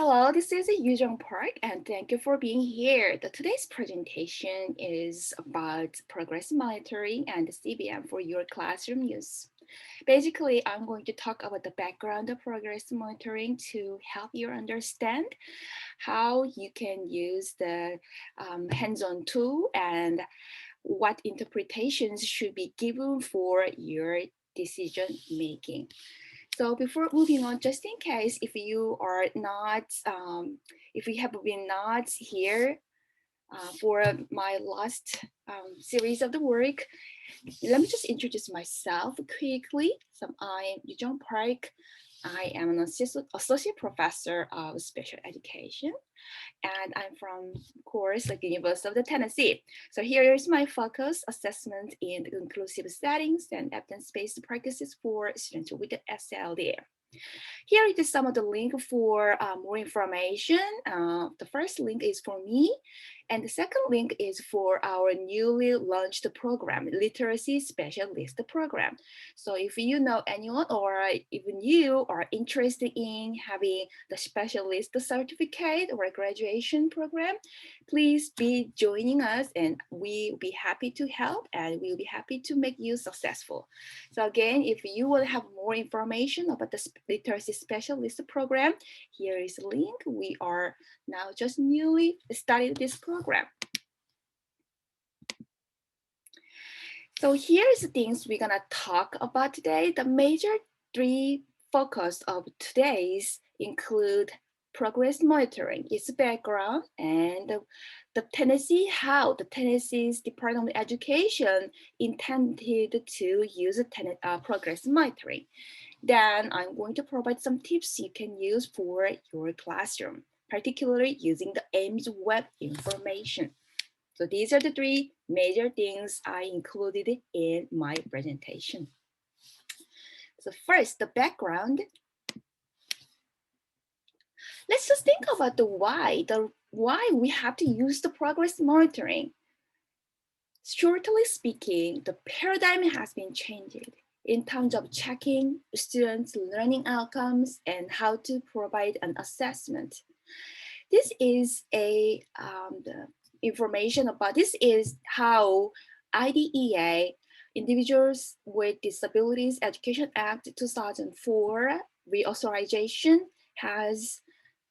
Hello, this is Yujeong Park, and thank you for being here. Today's presentation is about progress monitoring and CBM for your classroom use. Basically, I'm going to talk about the background of progress monitoring to help you understand how you can use the hands-on tool and what interpretations should be given for your decision making. So before moving on, just in case if you are not, if you have been not here for my last series of the work, let me just introduce myself quickly. So I'm Yujeong Park. I am an associate professor of special education, and I'm from, of course, like the University of the Tennessee. So here is my focus: assessment in inclusive settings and evidence-based practices for students with SLD. Here is some of the link for more information. The first link is for me, and the second link is for our newly launched program, Literacy Specialist Program. So if you know anyone or even you are interested in having the specialist certificate or a graduation program, please be joining us and we'll be happy to help and we'll be happy to make you successful. So again, if you will have more information about the literacy specialist program, here is a link. We are now just newly started this program. So here's the things we're gonna talk about today. The major three focus of today's include progress monitoring, its background, and how the Tennessee's Department of Education intended to use progress monitoring. Then I'm going to provide some tips you can use for your classroom, particularly using the Ames web information. So these are the three major things I included in my presentation. So first, the background. Let's just think about the why we have to use the progress monitoring. Shortly speaking, the paradigm has been changed in terms of checking students' learning outcomes and how to provide an assessment. This is the information about this is how IDEA, Individuals with Disabilities Education Act 2004 reauthorization, has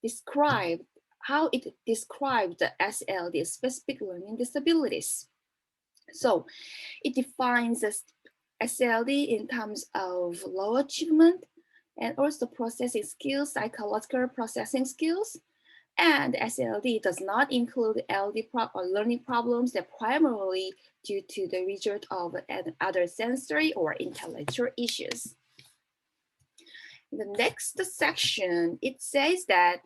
described how it describes the SLD, specific learning disabilities. So it defines the SLD in terms of low achievement and also processing skills, psychological processing skills. And SLD does not include LD or learning problems that primarily due to the result of other sensory or intellectual issues. In the next section, it says that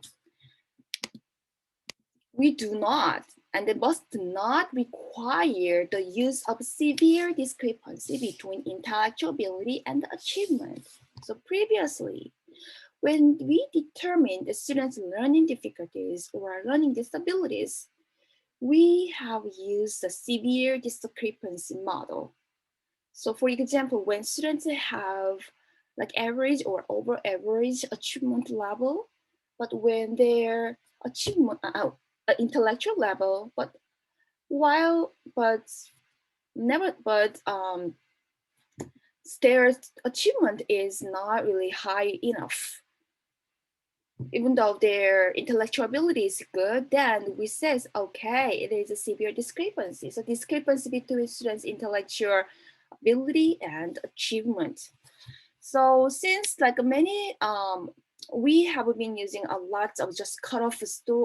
we do not and they must not require the use of severe discrepancy between intellectual ability and achievement. So previously, when we determine the students' learning difficulties or learning disabilities, we have used the severe discrepancy model. So for example, when students have like average or over average achievement level, but when their achievement, intellectual level, but their achievement is not really high enough. Even though their intellectual ability is good, then we says, okay, it is a severe discrepancy. So discrepancy between students' intellectual ability and achievement. So since like many, we have been using a lot of just cutoff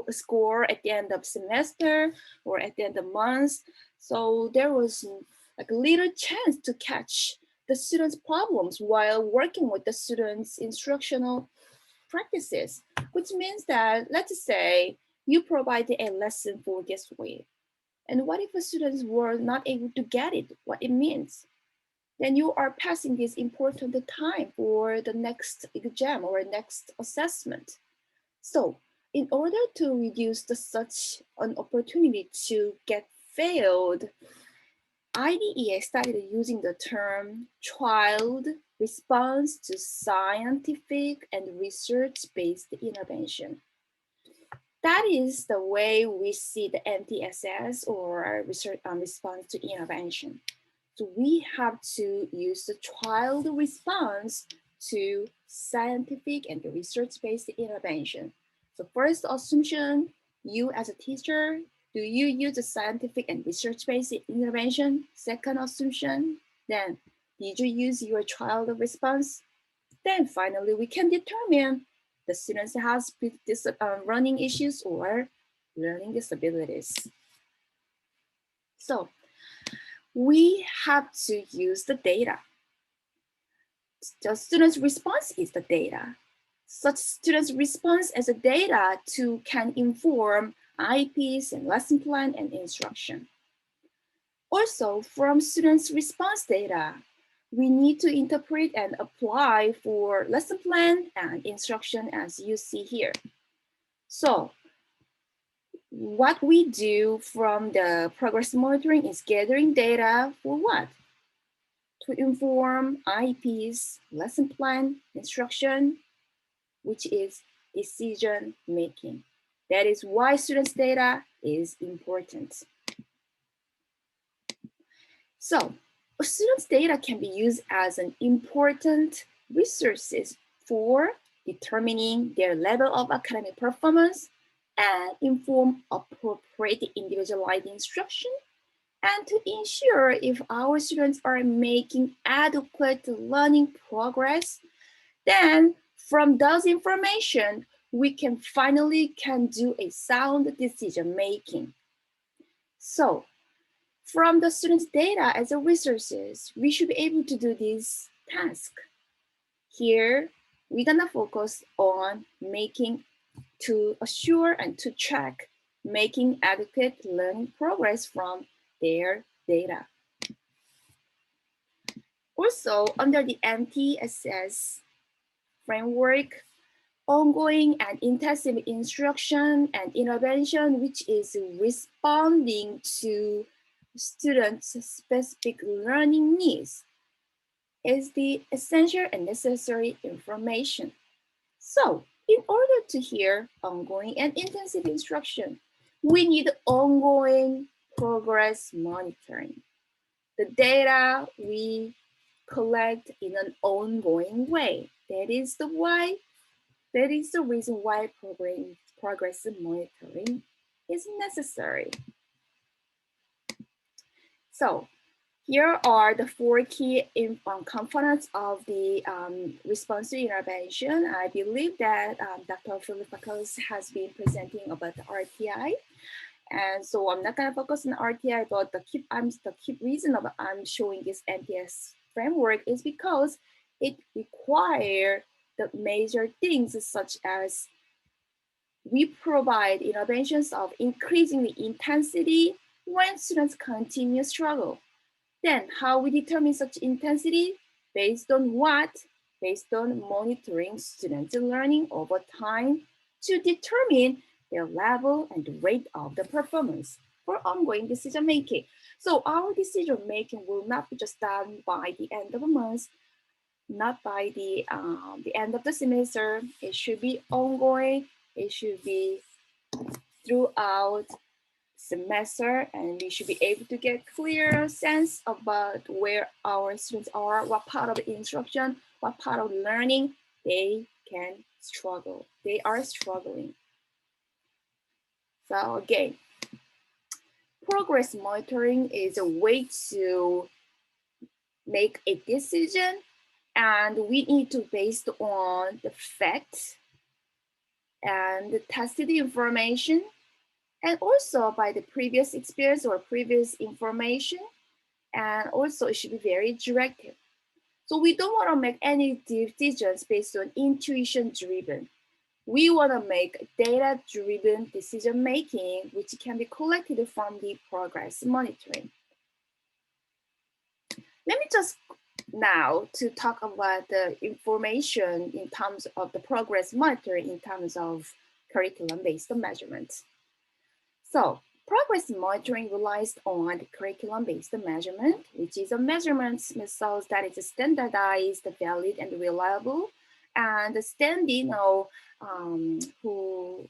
score at the end of semester or at the end of month. So there was like little chance to catch the students' problems while working with the students' instructional practices, which means that, let's say, you provided a lesson for this week. And what if the students were not able to get it, what it means? Then you are passing this important time for the next exam or next assessment. So in order to reduce such an opportunity to get failed, IDEA started using the term child response to scientific and research-based intervention. that is the way we see the MTSS or research response to intervention. So we have to use the child response to scientific and research-based intervention. So first assumption, you as a teacher, do you use a scientific and research-based intervention? Second assumption, then did you use your child response? Then finally, we can determine the student has running issues or learning disabilities. So we have to use the data. The student's response is the data. Such student's response as a data can inform IEPs and lesson plan and instruction. Also, from students' response data, we need to interpret and apply for lesson plan and instruction as you see here. So what we do from the progress monitoring is gathering data for what? To inform IEPs, lesson plan, instruction, which is decision making. That is why students' data is important. So students' data can be used as an important resources for determining their level of academic performance and inform appropriate individualized instruction and to ensure if our students are making adequate learning progress. Then from those information, we can finally do a sound decision making. So from the students' data as a resources, we should be able to do this task. Here, we're gonna focus on to assure and to check making adequate learning progress from their data. Also, under the MTSS framework, ongoing and intensive instruction and intervention, which is responding to students' specific learning needs, is the essential and necessary information. So, in order to hear ongoing and intensive instruction, we need ongoing progress monitoring. The data we collect in an ongoing way. That is the reason why progress monitoring is necessary. So here are the four key components of the response to intervention. I believe that Dr. Philip has been presenting about the RTI. And so I'm not gonna focus on RTI, but the key reason of I'm showing this MTS framework is because it requires the major things such as we provide interventions of increasing the intensity when students continue struggle. Then how we determine such intensity? Based on what? Based on monitoring students' learning over time to determine their level and the rate of the performance for ongoing decision making. So our decision making will not be just done by the end of a month, not by the end of the semester. It should be ongoing. It should be throughout semester, and we should be able to get clear sense about where our students are, what part of the instruction, what part of learning they can struggle. They are struggling. So again, progress monitoring is a way to make a decision, and we need to based on the facts and the tested information, and also by the previous experience or previous information, and also it should be very directive. So we don't want to make any decisions based on intuition driven. We want to make data driven decision making, which can be collected from the progress monitoring. Let me just now to talk about the information in terms of the progress monitoring in terms of curriculum-based measurements. So progress monitoring relies on the curriculum-based measurement, which is a measurement method that is standardized, valid, and reliable, and standing who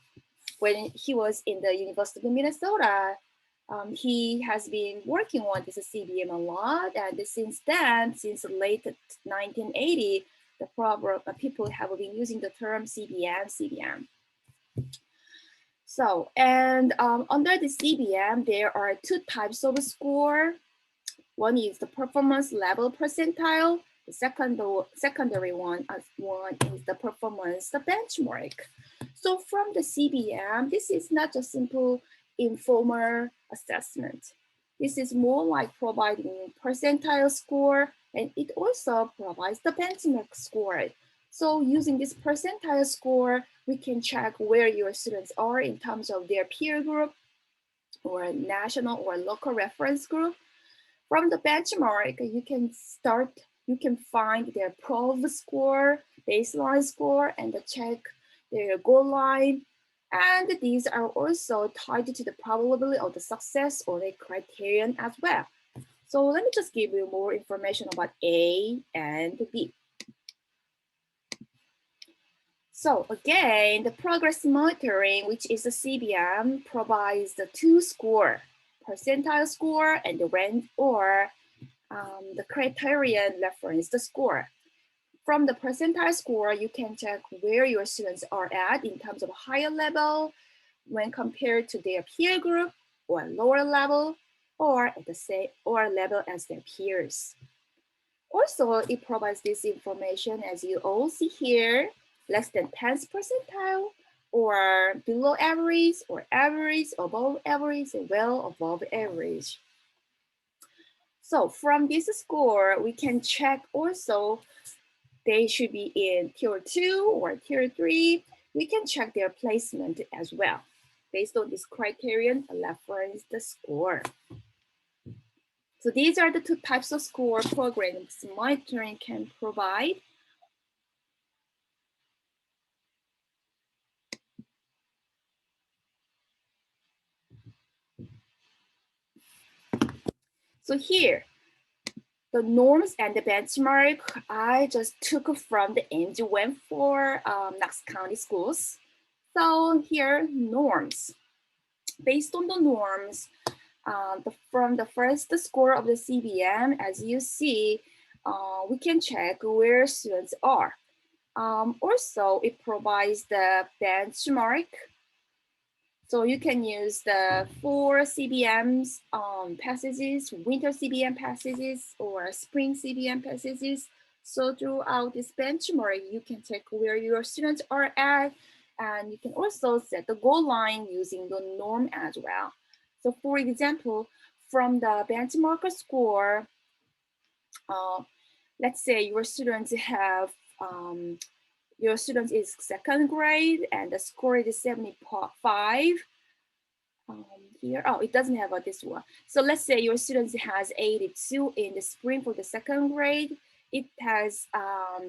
when he was in the University of Minnesota, he has been working on this CBM a lot, and since then, since late 1980, the problem people have been using the term CBM. So, and under the CBM, there are two types of score. One is the performance level percentile. The secondary one is the performance the benchmark. So from the CBM, this is not just simple informal assessment. This is more like providing percentile score, and it also provides the benchmark score. So using this percentile score, we can check where your students are in terms of their peer group or national or local reference group. From the benchmark, you can find their prov score, baseline score, and check their goal line. And these are also tied to the probability of the success or the criterion as well. So let me just give you more information about A and B. So again, the progress monitoring, which is the CBM, provides the two score, percentile score and the range or the criterion reference, the score. From the percentile score, you can check where your students are at in terms of higher level when compared to their peer group or lower level or at the same or level as their peers. Also, it provides this information as you all see here, less than 10th percentile or below average or average, above average, and well above average. So from this score, we can check also they should be in tier 2 or tier 3. We can check their placement as well. Based on this criterion, reference the score. So these are the two types of score programs monitoring can provide. So here, the norms and the benchmark I just took from the Ames for Knox County schools. So here, norms. Based on the norms, from the first score of the CBM, as you see, we can check where students are. Also, it provides the benchmark. So you can use the 4 CBMs passages, winter CBM passages, or spring CBM passages. So throughout this benchmark, you can check where your students are at, and you can also set the goal line using the norm as well. So for example, from the benchmark score, let's say your students have, your student is second grade and the score is 75. Here, oh, it doesn't have this one. So let's say your student has 82 in the spring for the second grade. It has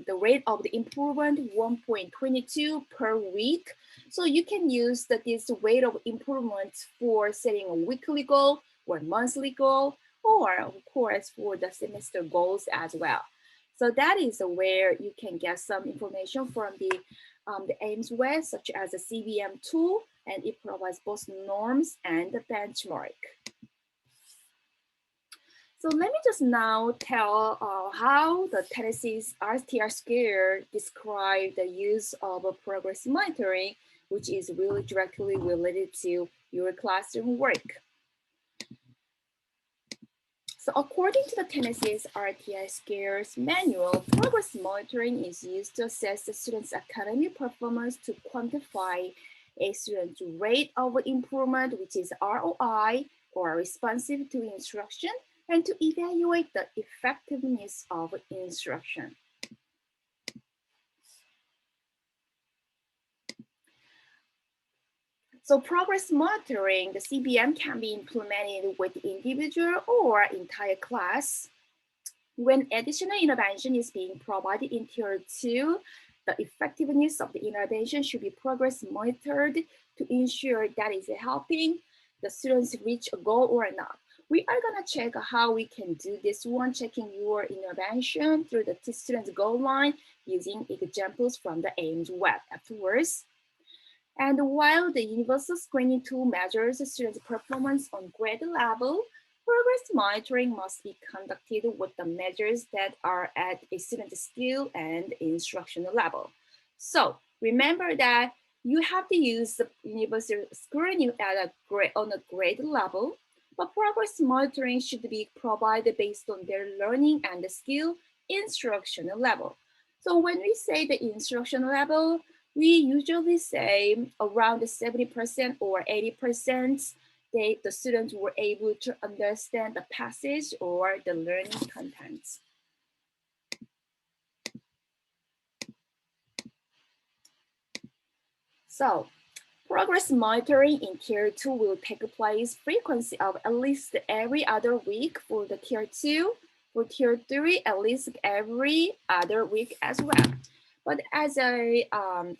the rate of the improvement 1.22 per week. So you can use this rate of improvement for setting a weekly goal or monthly goal, or of course for the semester goals as well. So that is where you can get some information from the Ames West, such as the CBM tool, and it provides both norms and the benchmark. So let me just now tell how the Tennessee's RTR scale describe the use of a progress monitoring, which is really directly related to your classroom work. So according to the Tennessee's RTI Scales manual, progress monitoring is used to assess the student's academic performance to quantify a student's rate of improvement, which is ROI, or responsive to instruction, and to evaluate the effectiveness of instruction. So progress monitoring, the CBM can be implemented with individual or entire class. When additional intervention is being provided in tier 2, the effectiveness of the intervention should be progress monitored to ensure that is helping the students reach a goal or not. We are gonna check how we can do this one, checking your intervention through the student's goal line using examples from the Ames web afterwards. And while the universal screening tool measures students' performance on grade level, progress monitoring must be conducted with the measures that are at a student's skill and instructional level. So remember that you have to use the universal screening on a grade level, but progress monitoring should be provided based on their learning and the skill instructional level. So when we say the instructional level, we usually say around 70% or 80% the students were able to understand the passage or the learning contents. So progress monitoring in Tier 2 will take place frequency of at least every other week for the Tier 2. For Tier 3, at least every other week as well. But as a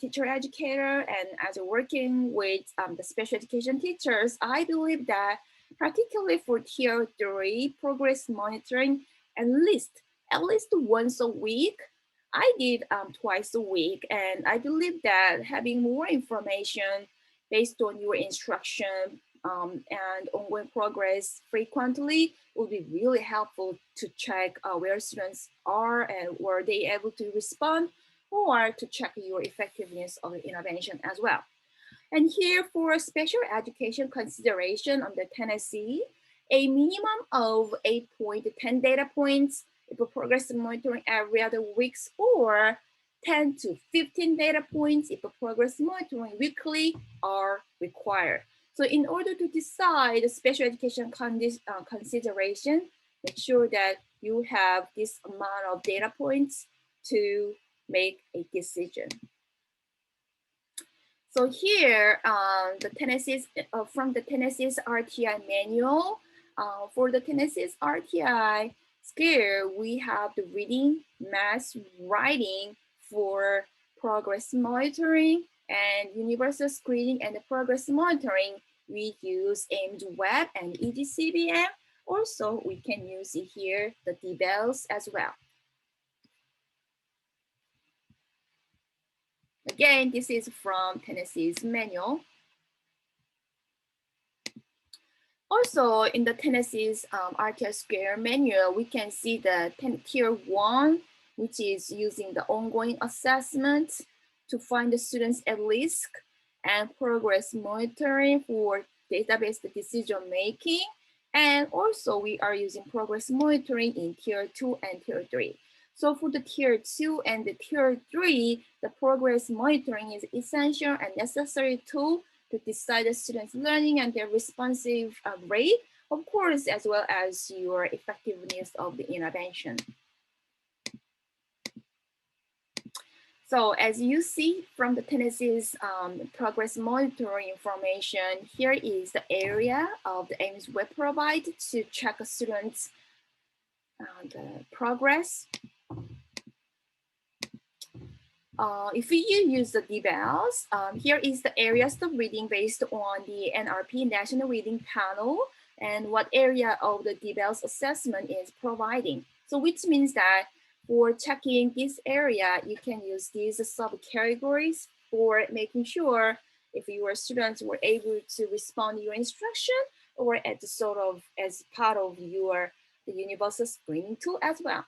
teacher educator and as a working with the special education teachers, I believe that particularly for Tier 3 progress monitoring, at least once a week. I did twice a week, and I believe that having more information based on your instruction and ongoing progress frequently would be really helpful to check where students are and were they able to respond, or to check your effectiveness of the intervention as well. And here for special education consideration on the Tennessee, a minimum of 8.10 data points for progress monitoring every other weeks, or 10 to 15 data points if progress monitoring weekly are required. So in order to decide the special education consideration, make sure that you have this amount of data points to make a decision. So here, the Tennessee's from the Tennessee's RTI manual. For the Tennessee's RTI scale, we have the reading, math, writing for progress monitoring, and universal screening and the progress monitoring. We use AIMS Web and EGCBM. Also, we can use here the DBELS as well. Again, this is from Tennessee's manual. Also, in the Tennessee's RTI Square manual, we can see the Tier 1, which is using the ongoing assessment to find the students at risk, and progress monitoring for database decision making. And also, we are using progress monitoring in Tier 2 and Tier 3. So for the Tier 2 and the Tier 3, the progress monitoring is essential and necessary tool to decide the students' learning and their responsive rate, of course, as well as your effectiveness of the intervention. So as you see from the Tennessee's progress monitoring information, here is the area of the AIMS web provide to check a student's the progress. If you use the DBELS, here is the areas of reading based on the NRP National Reading Panel and what area of the DBELS assessment is providing. So which means that for checking this area, you can use these subcategories for making sure if your students were able to respond to your instruction, or as part of the universal screening tool as well.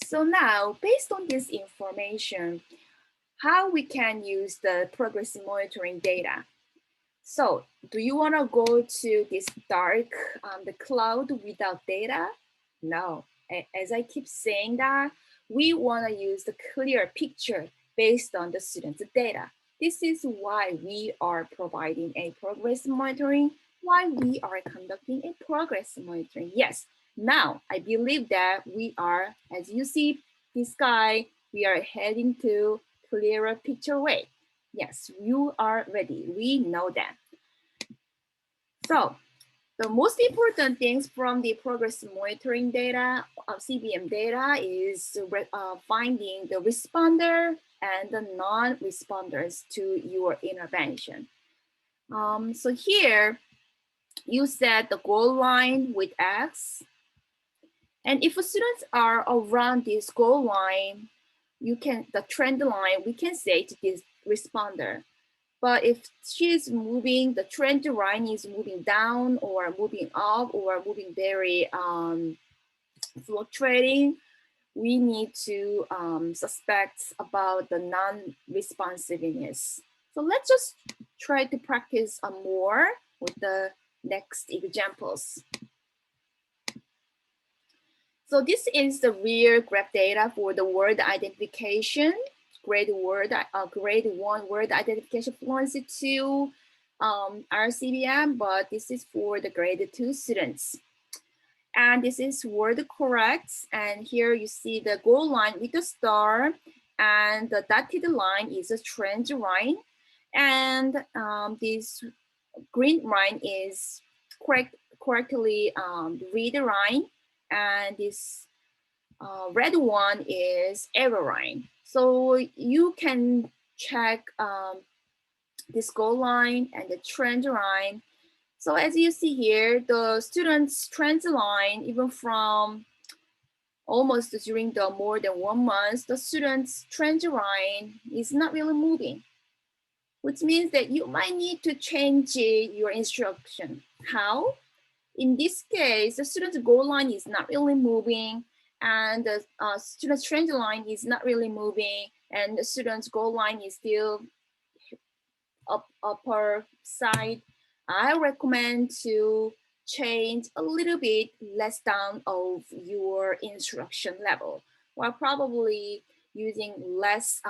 So now, based on this information, how we can use the progress monitoring data. So do you want to go to this dark the cloud without data? No, as I keep saying that, we want to use the clear picture based on the student's data. This is why we are providing a progress monitoring, why we are conducting a progress monitoring. Yes, now I believe that we are, as you see this guy, we are heading to clearer picture way. Yes, you are ready. We know that. So the most important things from the progress monitoring data of CBM data is finding the responder and the non-responders to your intervention. So here you set the goal line with X. And if students are around this goal line, the trend line, we can say responder. But if she's moving, the trend line is moving down or moving up or moving very fluctuating, we need to suspect about the non-responsiveness. So let's just try to practice more with the next examples. So this is the real graph data for the word identification, grade 1 word identification fluency 2 RCBM, but this is for the grade 2 students. And this is word correct. And here you see the goal line with the star, and the dotted line is a trend line. And this green line is correctly read line, and this red one is error line. So you can check this goal line and the trend line. So as you see here, the students' trend line, even from almost during the more than 1 month, the students' trend line is not really moving, which means that you might need to change your instruction. How? In this case, the student's goal line is not really moving, and the student's trend line is not really moving, and the student's goal line is still upper side. I recommend to change a little bit less down of your instruction level, while probably using less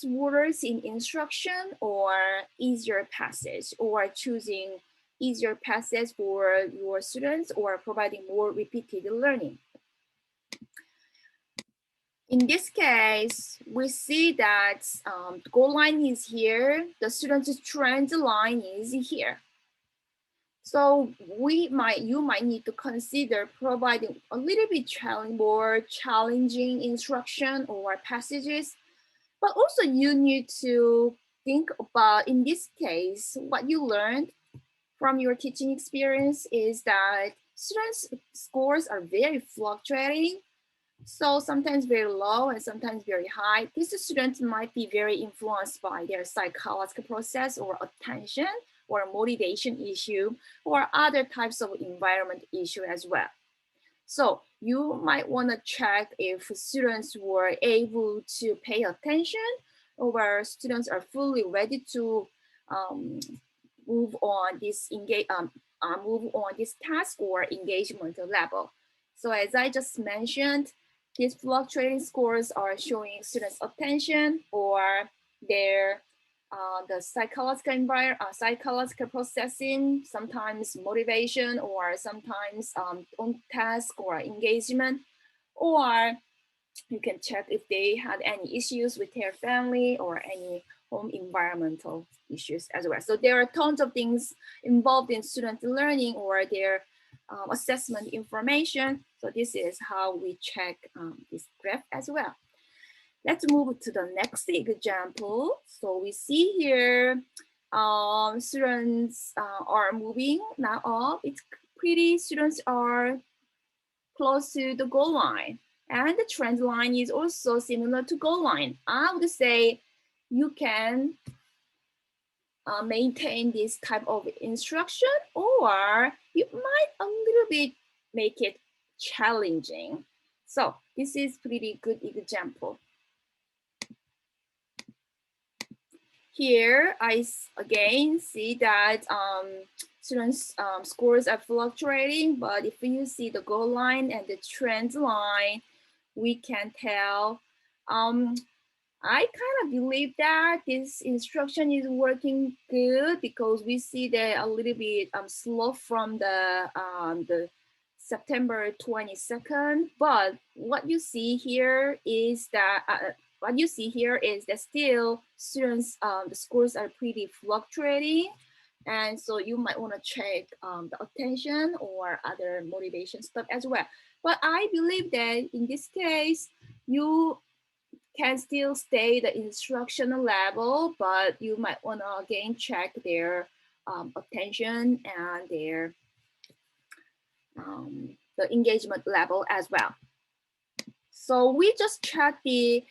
words in instruction, or easier passage, or choosing easier passes for your students, or providing more repeated learning. In this case, we see that the goal line is here, the student's trend line is here. So you might need to consider providing a little bit more challenging instruction or passages, but also you need to think about, in this case, what you learned from your teaching experience is that students' scores are very fluctuating. So sometimes very low and sometimes very high. These students might be very influenced by their psychological process or attention or motivation issue or other types of environment issue as well. So you might want to check if students were able to pay attention, or students are fully ready to move on this task or engagement level. So as I just mentioned, these fluctuating scores are showing students' attention or their the psychological processing, sometimes motivation, or sometimes on task or engagement, or you can check if they had any issues with their family or any home environmental issues as well. So there are tons of things involved in student learning or their assessment information. So this is how we check this graph as well. Let's move to the next example. So we see here students are moving now up. It's pretty, students are close to the goal line. And the trend line is also similar to goal line. I would say you can maintain this type of instruction, or you might a little bit make it challenging. So this is pretty good example. Here, I again see that students' scores are fluctuating, but if you see the goal line and the trend line, we can tell. I kind of believe that this instruction is working good, because we see that a little bit slow from the September 22nd. But what you see here is that still students, the scores are pretty fluctuating. And so you might want to check the attention or other motivation stuff as well. But I believe that in this case, you can still stay the instructional level, but you might want to again check their attention and their the engagement level as well. So we just check the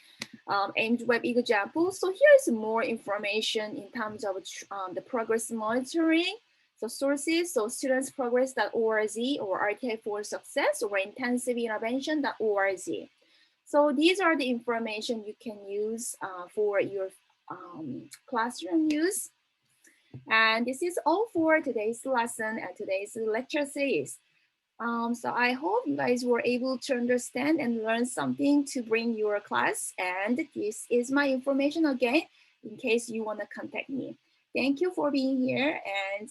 aimed web example. So here's more information in terms of the progress monitoring. So sources, so studentsprogress.org or RTI for Success or intensiveintervention.org. So these are the information you can use for your classroom use. And this is all for today's lesson and today's lecture series. So I hope you guys were able to understand and learn something to bring your class. And this is my information again, in case you want to contact me. Thank you for being here and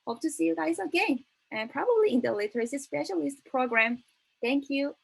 hope to see you guys again and probably in the literacy specialist program. Thank you.